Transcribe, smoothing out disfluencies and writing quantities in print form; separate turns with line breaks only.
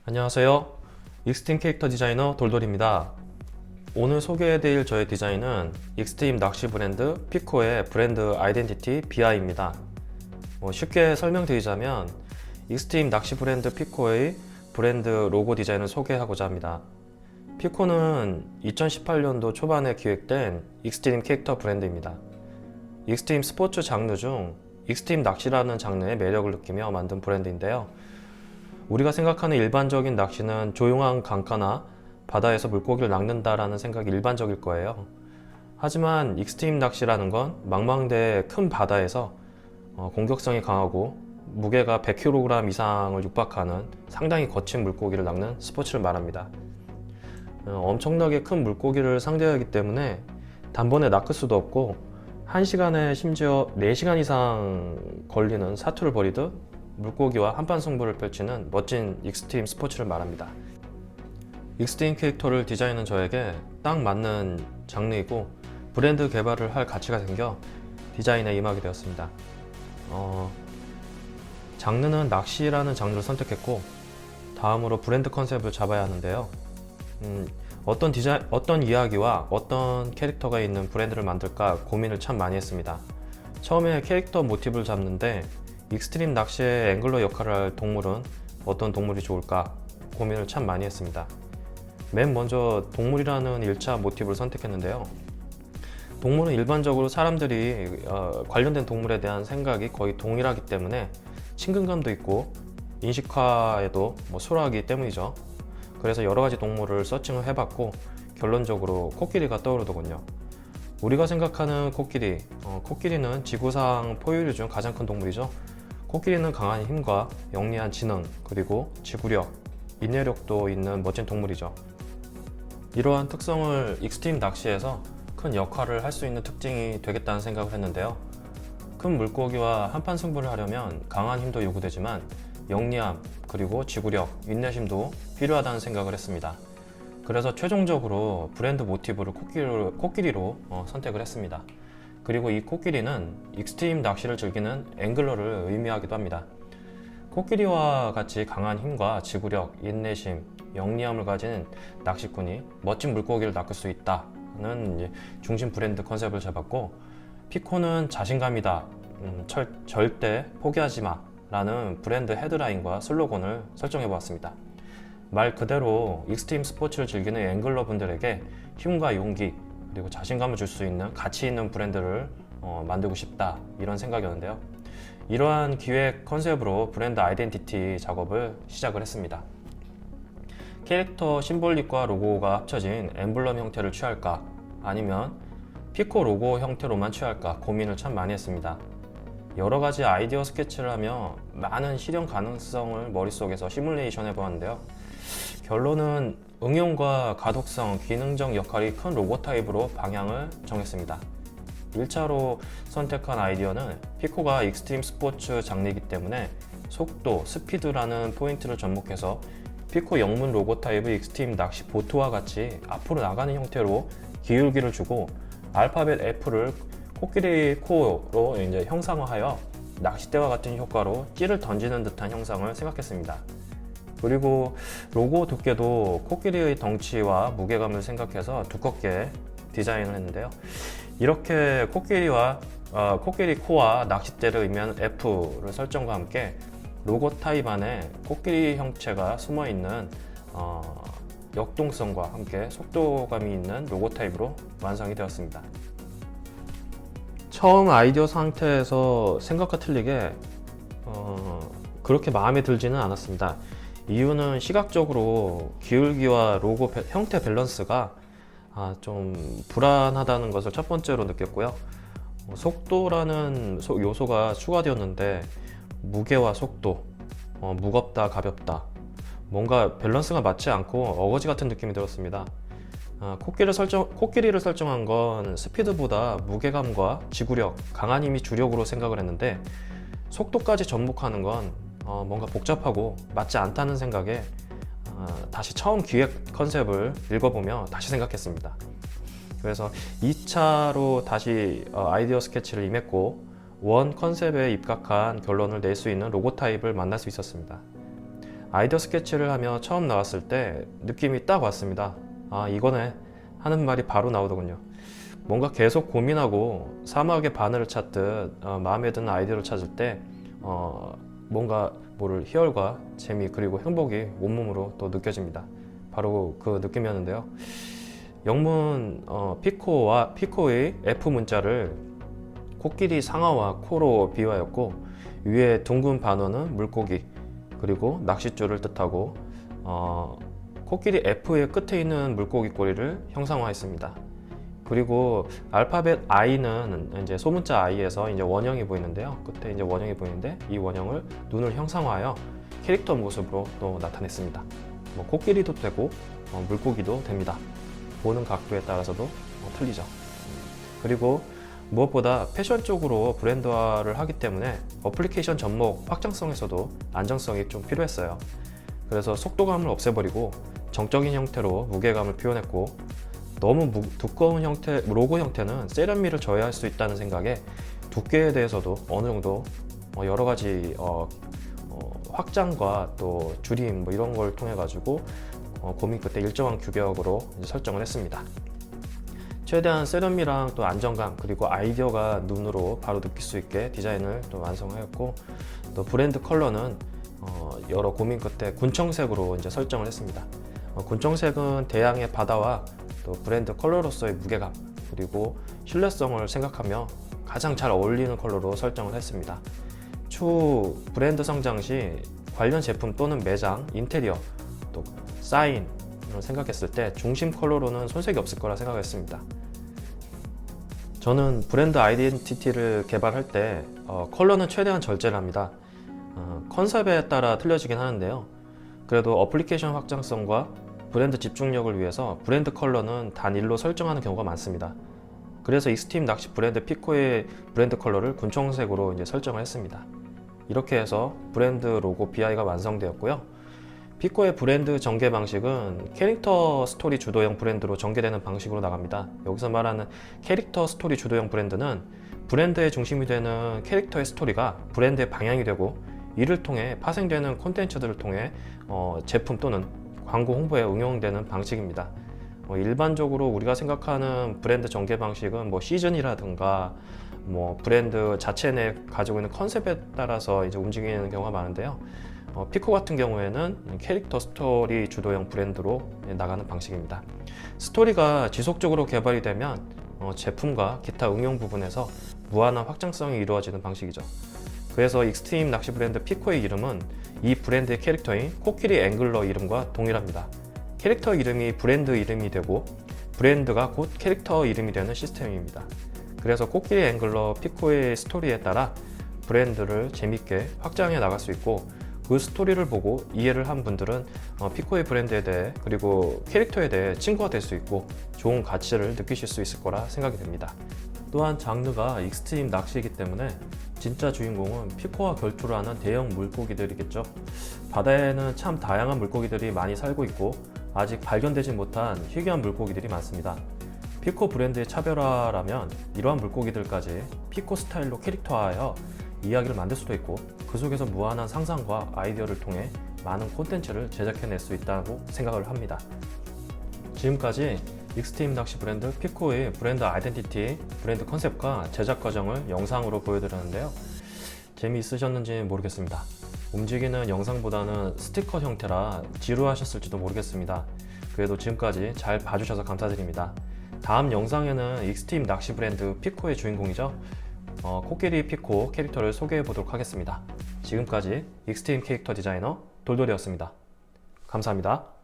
안녕하세요. 익스트림 캐릭터 디자이너 돌돌입니다. 오늘 소개해드릴 저의 디자인은 익스트림 낚시 브랜드 피코의 브랜드 아이덴티티 BI입니다. 쉽게 설명드리자면 익스트림 낚시 브랜드 피코의 브랜드 로고 디자인을 소개하고자 합니다. 피코는 2018년도 초반에 기획된 익스트림 캐릭터 브랜드입니다. 익스트림 스포츠 장르 중 익스트림 낚시라는 장르의 매력을 느끼며 만든 브랜드인데요. 우리가 생각하는 일반적인 낚시는 조용한 강가나 바다에서 물고기를 낚는다라는 생각이 일반적일 거예요. 하지만 익스트림 낚시라는 건 망망대해 큰 바다에서 공격성이 강하고 무게가 100kg 이상을 육박하는 상당히 거친 물고기를 낚는 스포츠를 말합니다. 엄청나게 큰 물고기를 상대하기 때문에 단번에 낚을 수도 없고 1시간에 심지어 4시간 이상 걸리는 사투를 벌이듯 물고기와 한판 승부를 펼치는 멋진 익스트림 스포츠를 말합니다. 익스트림 캐릭터를 디자인한 저에게 딱 맞는 장르이고 브랜드 개발을 할 가치가 생겨 디자인에 임하게 되었습니다. 장르는 낚시라는 장르를 선택했고 다음으로 브랜드 컨셉을 잡아야 하는데요. 어떤 이야기와 어떤 캐릭터가 있는 브랜드를 만들까 고민을 참 많이 했습니다. 처음에 캐릭터 모티브를 잡는데 익스트림 낚시의 앵글러 역할을 할 동물은 어떤 동물이 좋을까 고민을 참 많이 했습니다. 맨 먼저 동물이라는 1차 모티브를 선택했는데요. 동물은 일반적으로 사람들이 관련된 동물에 대한 생각이 거의 동일하기 때문에 친근감도 있고 인식화에도 수월하기 때문이죠. 그래서 여러 가지 동물을 서칭을 해봤고 결론적으로 코끼리가 떠오르더군요. 우리가 생각하는 코끼리는 지구상 포유류 중 가장 큰 동물이죠. 코끼리는 강한 힘과 영리한 지능, 그리고 지구력, 인내력도 있는 멋진 동물이죠. 이러한 특성을 익스트림 낚시에서 큰 역할을 할 수 있는 특징이 되겠다는 생각을 했는데요. 큰 물고기와 한판 승부를 하려면 강한 힘도 요구되지만 영리함, 그리고 지구력, 인내심도 필요하다는 생각을 했습니다. 그래서 최종적으로 브랜드 모티브를 코끼리로 선택을 했습니다. 그리고 이 코끼리는 익스트림 낚시를 즐기는 앵글러를 의미하기도 합니다. 코끼리와 같이 강한 힘과 지구력, 인내심, 영리함을 가진 낚시꾼이 멋진 물고기를 낚을 수 있다는 중심 브랜드 컨셉을 잡았고, 피코는 자신감이다, 절대 포기하지 마 라는 브랜드 헤드라인과 슬로건을 설정해 보았습니다. 말 그대로 익스트림 스포츠를 즐기는 앵글러 분들에게 힘과 용기 그리고 자신감을 줄 수 있는 가치 있는 브랜드를 만들고 싶다 이런 생각이었는데요. 이러한 기획 컨셉으로 브랜드 아이덴티티 작업을 시작을 했습니다. 캐릭터 심볼릭과 로고가 합쳐진 엠블럼 형태를 취할까 아니면 피코 로고 형태로만 취할까 고민을 참 많이 했습니다. 여러 가지 아이디어 스케치를 하며 많은 실현 가능성을 머릿속에서 시뮬레이션 해보았는데요. 결론은 응용과 가독성, 기능적 역할이 큰 로고 타입으로 방향을 정했습니다. 1차로 선택한 아이디어는 피코가 익스트림 스포츠 장르이기 때문에 속도, 스피드라는 포인트를 접목해서 피코 영문 로고 타입의 익스트림 낚시 보트와 같이 앞으로 나가는 형태로 기울기를 주고 알파벳 F를 코끼리 코로 형상화하여 낚싯대와 같은 효과로 찌를 던지는 듯한 형상을 생각했습니다. 그리고 로고 두께도 코끼리의 덩치와 무게감을 생각해서 두껍게 디자인을 했는데요. 이렇게 코끼리 코와 낚싯대를 의미하는 F를 설정과 함께 로고 타입 안에 코끼리 형체가 숨어있는 역동성과 함께 속도감이 있는 로고 타입으로 완성이 되었습니다. 처음 아이디어 상태에서 생각과 틀리게 그렇게 마음에 들지는 않았습니다. 이유는 시각적으로 기울기와 로고 형태 밸런스가 좀 불안하다는 것을 첫 번째로 느꼈고요. 속도라는 요소가 추가되었는데 무게와 속도, 무겁다, 가볍다, 뭔가 밸런스가 맞지 않고 어거지 같은 느낌이 들었습니다. 코끼리를 설정한 건 스피드보다 무게감과 지구력, 강한 힘이 주력으로 생각을 했는데 속도까지 접목하는 건 뭔가 복잡하고 맞지 않다는 생각에 다시 처음 기획 컨셉을 읽어보며 다시 생각했습니다. 그래서 2차로 다시 아이디어 스케치를 임했고 원 컨셉에 입각한 결론을 낼 수 있는 로고 타입을 만날 수 있었습니다. 아이디어 스케치를 하며 처음 나왔을 때 느낌이 딱 왔습니다. 아, 이거네 하는 말이 바로 나오더군요. 뭔가 계속 고민하고 사막의 바늘을 찾듯 마음에 드는 아이디어를 찾을 때 뭔가 모를 희열과 재미 그리고 행복이 온몸으로 또 느껴집니다. 바로 그 느낌이었는데요. 영문 피코의 F 문자를 코끼리 상어와 코로 비유하였고, 위에 둥근 반어는 물고기 그리고 낚싯줄을 뜻하고, 코끼리 F의 끝에 있는 물고기 꼬리를 형상화했습니다. 그리고 알파벳 I는 이제 소문자 I에서 이제 원형이 보이는데요. 끝에 이제 원형이 보이는데, 이 원형을 눈을 형상화하여 캐릭터 모습으로 또 나타냈습니다. 뭐 코끼리도 되고 물고기도 됩니다. 보는 각도에 따라서도 틀리죠. 그리고 무엇보다 패션 쪽으로 브랜드화를 하기 때문에 어플리케이션 접목 확장성에서도 안정성이 좀 필요했어요. 그래서 속도감을 없애버리고 정적인 형태로 무게감을 표현했고, 너무 두꺼운 형태, 로고 형태는 세련미를 저해할 수 있다는 생각에 두께에 대해서도 어느 정도 여러 가지 확장과 또 줄임 뭐 이런 걸 통해 가지고 고민 끝에 일정한 규격으로 설정을 했습니다. 최대한 세련미랑 또 안정감 그리고 아이디어가 눈으로 바로 느낄 수 있게 디자인을 또 완성하였고, 또 브랜드 컬러는 여러 고민 끝에 군청색으로 이제 설정을 했습니다. 군청색은 대양의 바다와 또 브랜드 컬러로서의 무게감 그리고 신뢰성을 생각하며 가장 잘 어울리는 컬러로 설정을 했습니다. 추후 브랜드 성장 시 관련 제품 또는 매장, 인테리어, 또 사인을 생각했을 때 중심 컬러로는 손색이 없을 거라 생각했습니다. 저는 브랜드 아이덴티티를 개발할 때 컬러는 최대한 절제를 합니다. 컨셉에 따라 틀려지긴 하는데요. 그래도 어플리케이션 확장성과 브랜드 집중력을 위해서 브랜드 컬러는 단일로 설정하는 경우가 많습니다. 그래서 익스트림 낚시 브랜드 피코의 브랜드 컬러를 군청색으로 이제 설정을 했습니다. 이렇게 해서 브랜드 로고 BI가 완성되었고요. 피코의 브랜드 전개 방식은 캐릭터 스토리 주도형 브랜드로 전개되는 방식으로 나갑니다. 여기서 말하는 캐릭터 스토리 주도형 브랜드는 브랜드의 중심이 되는 캐릭터의 스토리가 브랜드의 방향이 되고, 이를 통해 파생되는 콘텐츠들을 통해 제품 또는 광고 홍보에 응용되는 방식입니다. 일반적으로 우리가 생각하는 브랜드 전개 방식은 뭐 시즌이라든가 뭐 브랜드 자체 내 가지고 있는 컨셉에 따라서 이제 움직이는 경우가 많은데요. 피코 같은 경우에는 캐릭터 스토리 주도형 브랜드로 나가는 방식입니다. 스토리가 지속적으로 개발이 되면 제품과 기타 응용 부분에서 무한한 확장성이 이루어지는 방식이죠. 그래서 익스트림 낚시 브랜드 피코의 이름은 이 브랜드의 캐릭터인 코끼리 앵글러 이름과 동일합니다. 캐릭터 이름이 브랜드 이름이 되고 브랜드가 곧 캐릭터 이름이 되는 시스템입니다. 그래서 코끼리 앵글러 피코의 스토리에 따라 브랜드를 재밌게 확장해 나갈 수 있고, 그 스토리를 보고 이해를 한 분들은 피코의 브랜드에 대해 그리고 캐릭터에 대해 친구가 될 수 있고 좋은 가치를 느끼실 수 있을 거라 생각이 됩니다. 또한 장르가 익스트림 낚시이기 때문에 진짜 주인공은 피코와 결투를 하는 대형 물고기들이겠죠. 바다에는 참 다양한 물고기들이 많이 살고 있고 아직 발견되지 못한 희귀한 물고기들이 많습니다. 피코 브랜드의 차별화라면 이러한 물고기들까지 피코 스타일로 캐릭터화하여 이야기를 만들 수도 있고, 그 속에서 무한한 상상과 아이디어를 통해 많은 콘텐츠를 제작해낼 수 있다고 생각을 합니다. 지금까지 익스트림 낚시 브랜드 피코의 브랜드 아이덴티티, 브랜드 컨셉과 제작 과정을 영상으로 보여드렸는데요. 재미있으셨는지 모르겠습니다. 움직이는 영상보다는 스티커 형태라 지루하셨을지도 모르겠습니다. 그래도 지금까지 잘 봐주셔서 감사드립니다. 다음 영상에는 익스트림 낚시 브랜드 피코의 주인공이죠. 코끼리 피코 캐릭터를 소개해 보도록 하겠습니다. 지금까지 익스트림 캐릭터 디자이너 돌돌이었습니다. 감사합니다.